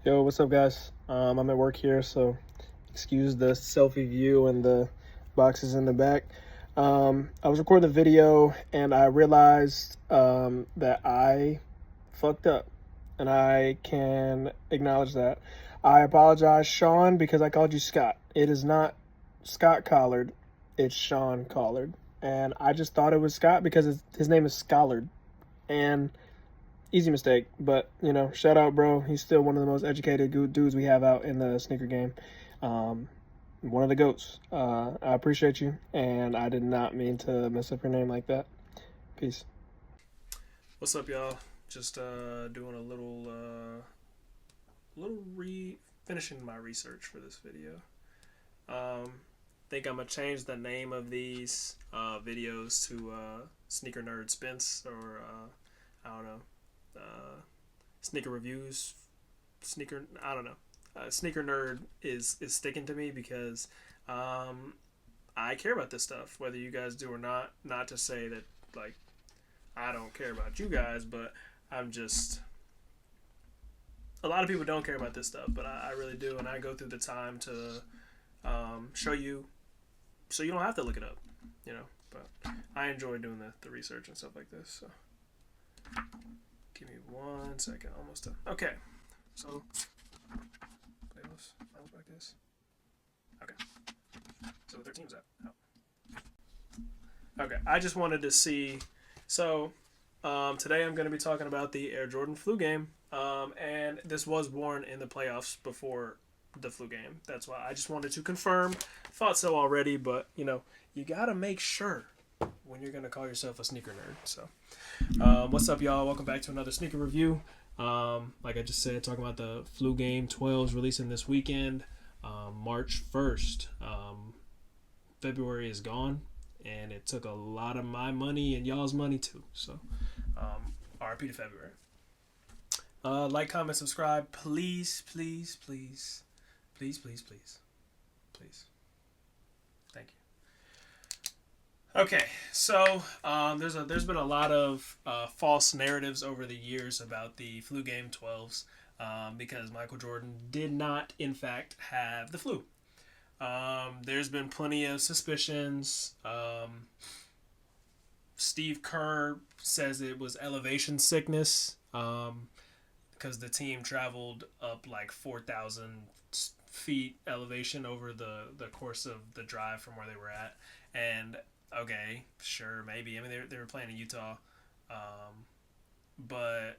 Yo, what's up, guys? I'm at work here, so excuse the selfie view and the boxes in the back. I was recording the video and I realized that I fucked up, and I can acknowledge that. I apologize, Sean, because I called you Scott. It is not Scott Collard, it's Sean Collard. And I just thought it was Scott because his name is Schollard. And easy mistake, but shout out, bro. He's still one of the most educated dudes we have out in the sneaker game. One of the goats. I appreciate you, and I did not mean to mess up your name like that. Peace. What's up, y'all? Just doing a little finishing my research for this video. Think I'm gonna change the name of these videos to Sneaker Nerd Spence, or I don't know, sneaker reviews. I don't know. Sneaker Nerd is sticking to me because I care about this stuff, whether you guys do or not. Not to say that like I don't care about you guys, but I'm just, a lot of people don't care about this stuff, but I really do, and I go through the time to show you, so you don't have to look it up, you know. But I enjoy doing the research and stuff like this. So give me 1 second, almost done. Okay, so playlist, mouse like this. Okay, so 13's out. Oh. Okay, I just wanted to see. So today I'm going to be talking about the Air Jordan flu game, and this was worn in the playoffs before the flu game. That's why I just wanted to confirm. Thought so already, but you gotta make sure when you're gonna call yourself a sneaker nerd. So what's up, y'all? Welcome back to another sneaker review. Like I just said, talking about the flu game 12s releasing this weekend, March 1st. February is gone, and it took a lot of my money and y'all's money too. So RIP to February. Like, comment, subscribe, please, please, please, please, please, please, please. Thank you. Okay, so there's been a lot of false narratives over the years about the flu game 12s, because Michael Jordan did not, in fact, have the flu. There's been plenty of suspicions. Steve Kerr says it was elevation sickness, because the team traveled up like 4,000 feet elevation over the course of the drive from where they were at. And okay, sure, maybe. I mean, they were playing in Utah, but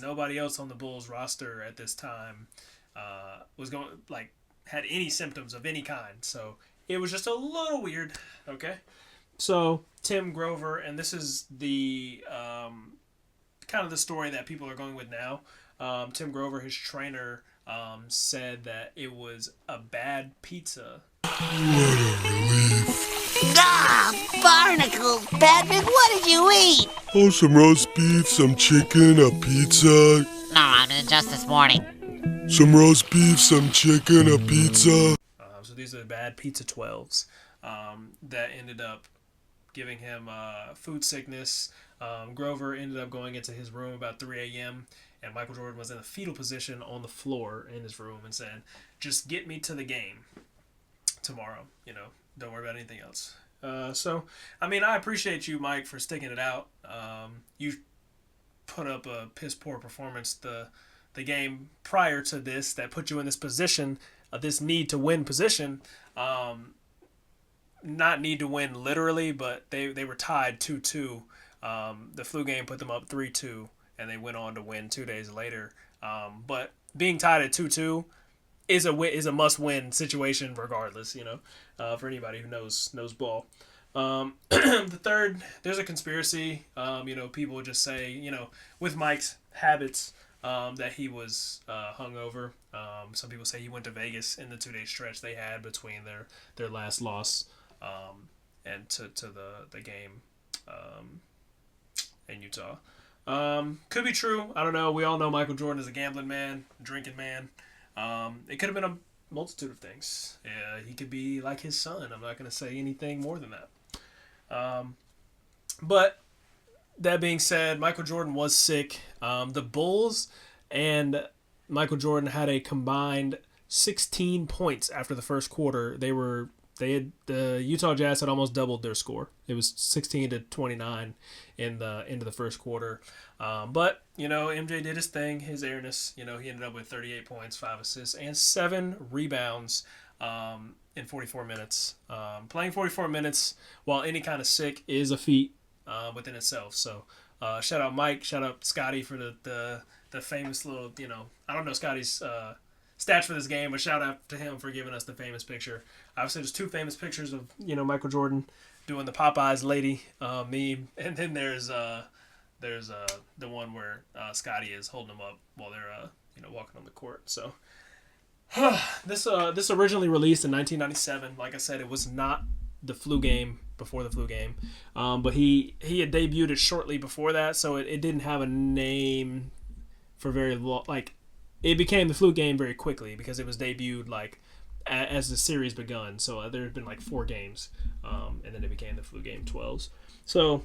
nobody else on the Bulls roster at this time was going, like, had any symptoms of any kind. So it was just a little weird. Okay, so Tim Grover, and this is the kind of the story that people are going with now. Tim Grover, his trainer, said that it was a bad pizza. What a relief. Barnacles, Patrick, what did you eat? Oh, some roast beef, some chicken, a pizza. No, just this morning. Some roast beef, some chicken, a pizza. So these are the bad pizza 12s that ended up giving him food sickness. Grover ended up going into his room about 3 a.m., and Michael Jordan was in a fetal position on the floor in his room and said, "Just get me to the game tomorrow. Don't worry about anything else." So, I mean, I appreciate you, Mike, for sticking it out. You put up a piss poor performance the game prior to this that put you in this position, this need to win position. Not need to win literally, but they were tied 2-2. The flu game put them up 3-2, and they went on to win 2 days later. But being tied at 2-2 is a must-win situation regardless, for anybody who knows ball. The third, there's a conspiracy. People just say, with Mike's habits, that he was hungover. Some people say he went to Vegas in the 2-day stretch they had between their last loss and to the game in Utah. Could be true. I don't know. We all know Michael Jordan is a gambling man, drinking man. It could have been a multitude of things. He could be like his son. I'm not going to say anything more than that. But that being said, Michael Jordan was sick. The Bulls and Michael Jordan had a combined 16 points after the first quarter. The Utah Jazz had almost doubled their score. It was 16-29 in the end of the first quarter. But MJ did his thing, his airness. He ended up with 38 points, 5 assists, and 7 rebounds in 44 minutes. Playing 44 minutes while any kind of sick is a feat within itself. So shout out Mike, shout out Scotty for the famous little, I don't know Scotty's stats for this game, but shout out to him for giving us the famous picture. Obviously, there's 2 famous pictures of Michael Jordan doing the Popeyes lady meme, and then there's the one where Scotty is holding him up while they're walking on the court. So this originally released in 1997. Like I said, it was not the flu game before the flu game, but he had debuted it shortly before that, so it didn't have a name for very long. Like, it became the flu game very quickly because it was debuted like as the series begun. So there had been like 4 games, and then it became the flu game 12s. So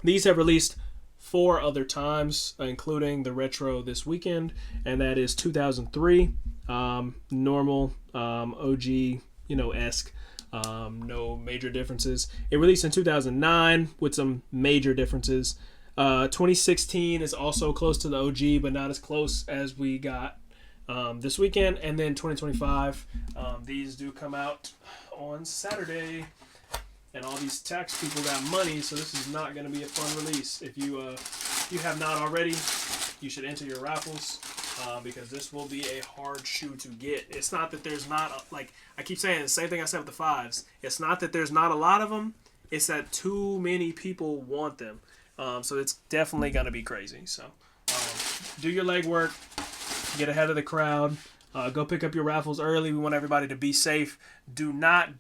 these have released 4 other times, including the retro this weekend, and that is 2003, normal, OG, esque. No major differences. It released in 2009 with some major differences. 2016 is also close to the OG, but not as close as we got this weekend. And then 2025, these do come out on Saturday. And all these tax people got money, so this is not going to be a fun release. If you have not already, you should enter your raffles because this will be a hard shoe to get. It's not that there's not, like I keep saying, the same thing I said with the 5s. It's not that there's not a lot of them. It's that too many people want them. So it's definitely going to be crazy. So do your legwork. Get ahead of the crowd. Go pick up your raffles early. We want everybody to be safe. Do not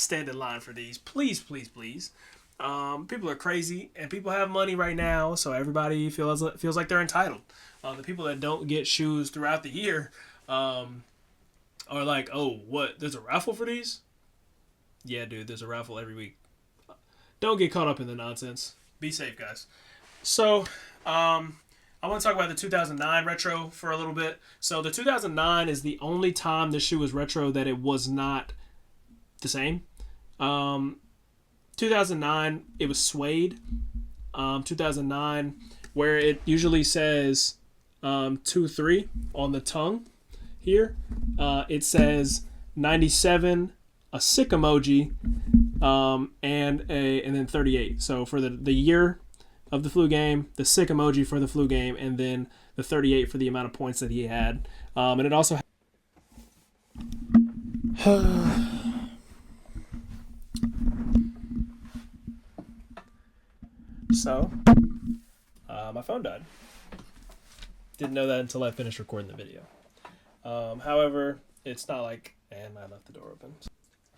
stand in line for these. Please, please, please. People are crazy, and people have money right now, so everybody feels like they're entitled. The people that don't get shoes throughout the year are like, oh, what? There's a raffle for these? Yeah, dude, there's a raffle every week. Don't get caught up in the nonsense. Be safe, guys. So, I want to talk about the 2009 retro for a little bit. So the 2009 is the only time this shoe was retro that it was not the same. 2009, it was suede. 2009, where it usually says 2-3 on the tongue here, it says 97, a sick emoji, and then 38. So for the year of the flu game, the sick emoji for the flu game, and then the 38 for the amount of points that he had. And it also So, my phone died. Didn't know that until I finished recording the video. However, it's not like, and I left the door open.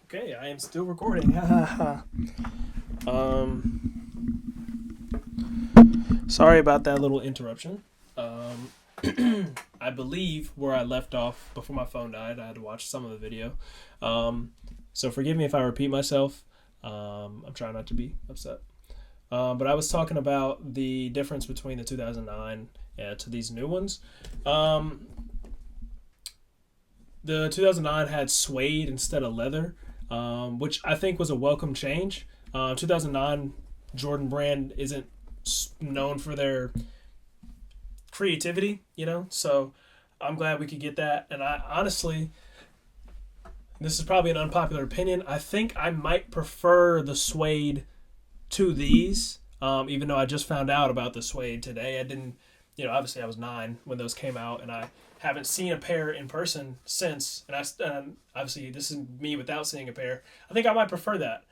Okay, I am still recording. Sorry about that little interruption. I believe where I left off before my phone died, I had to watch some of the video. So forgive me if I repeat myself. I'm trying not to be upset. But I was talking about the difference between the 2009 to these new ones. The 2009 had suede instead of leather, which I think was a welcome change. 2009 Jordan brand isn't known for their creativity, so I'm glad we could get that. And I honestly, this is probably an unpopular opinion, I think I might prefer the suede to these, even though I just found out about the suede today. I didn't, obviously I was 9 when those came out, and I haven't seen a pair in person since, and obviously this is me without seeing a pair. I think I might prefer that.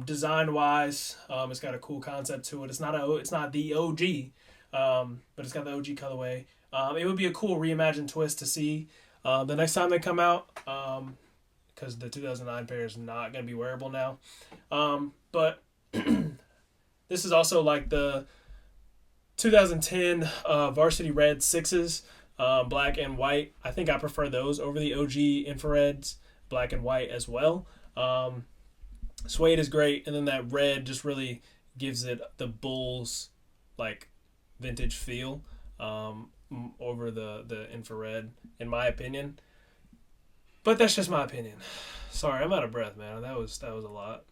Design wise, it's got a cool concept to it. It's not the OG, but it's got the OG colorway. It would be a cool reimagined twist to see the next time they come out, because the 2009 pair is not going to be wearable now. But this is also like the 2010 Varsity Red 6s, black and white. I think I prefer those over the OG infrareds, black and white as well. Suede is great, and then that red just really gives it the Bulls like vintage feel. over the infrared, in my opinion. But that's just my opinion. Sorry, I'm out of breath, man. That was a lot.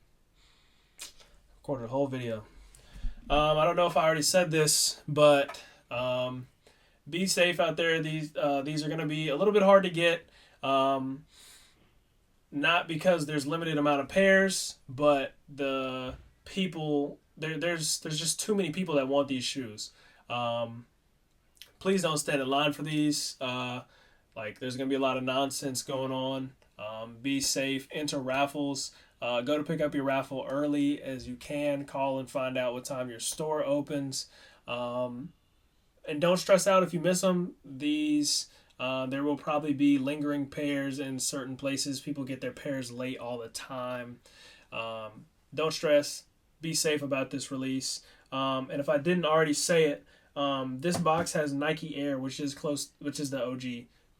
Recorded a whole video. I don't know if I already said this, but be safe out there. These are going to be a little bit hard to get. Not because there's limited amount of pairs, but the people there's just too many people that want these shoes. Please don't stand in line for these. There's gonna be a lot of nonsense going on. Be safe. Enter raffles. Go to pick up your raffle early as you can. Call and find out what time your store opens. And don't stress out if you miss them. These there will probably be lingering pairs in certain places. People get their pairs late all the time. Don't stress. Be safe about this release. And if I didn't already say it, this box has Nike Air, which is the OG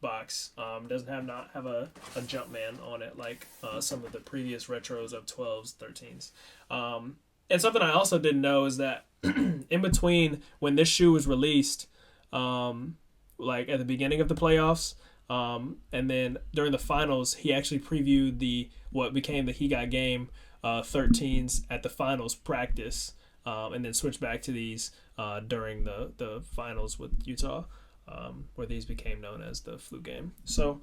box. Doesn't have a Jumpman on it like some of the previous retros of 12s, 13s. And something I also didn't know is that in between when this shoe was released, like at the beginning of the playoffs, and then during the finals, he actually previewed what became the He Got Game 13s at the finals practice, and then switched back to these during the finals with Utah, where these became known as the flu game. So,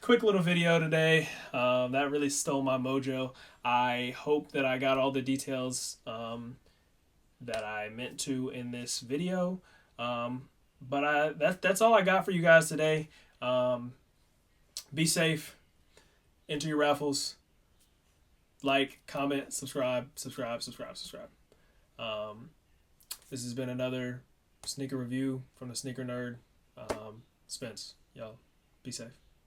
quick little video today. That really stole my mojo. I hope that I got all the details that I meant to in this video. But that's all I got for you guys today. Be safe. Enter your raffles. Like, comment, subscribe. This has been another sneaker review from the Sneaker Nerd. Spence, y'all, be safe.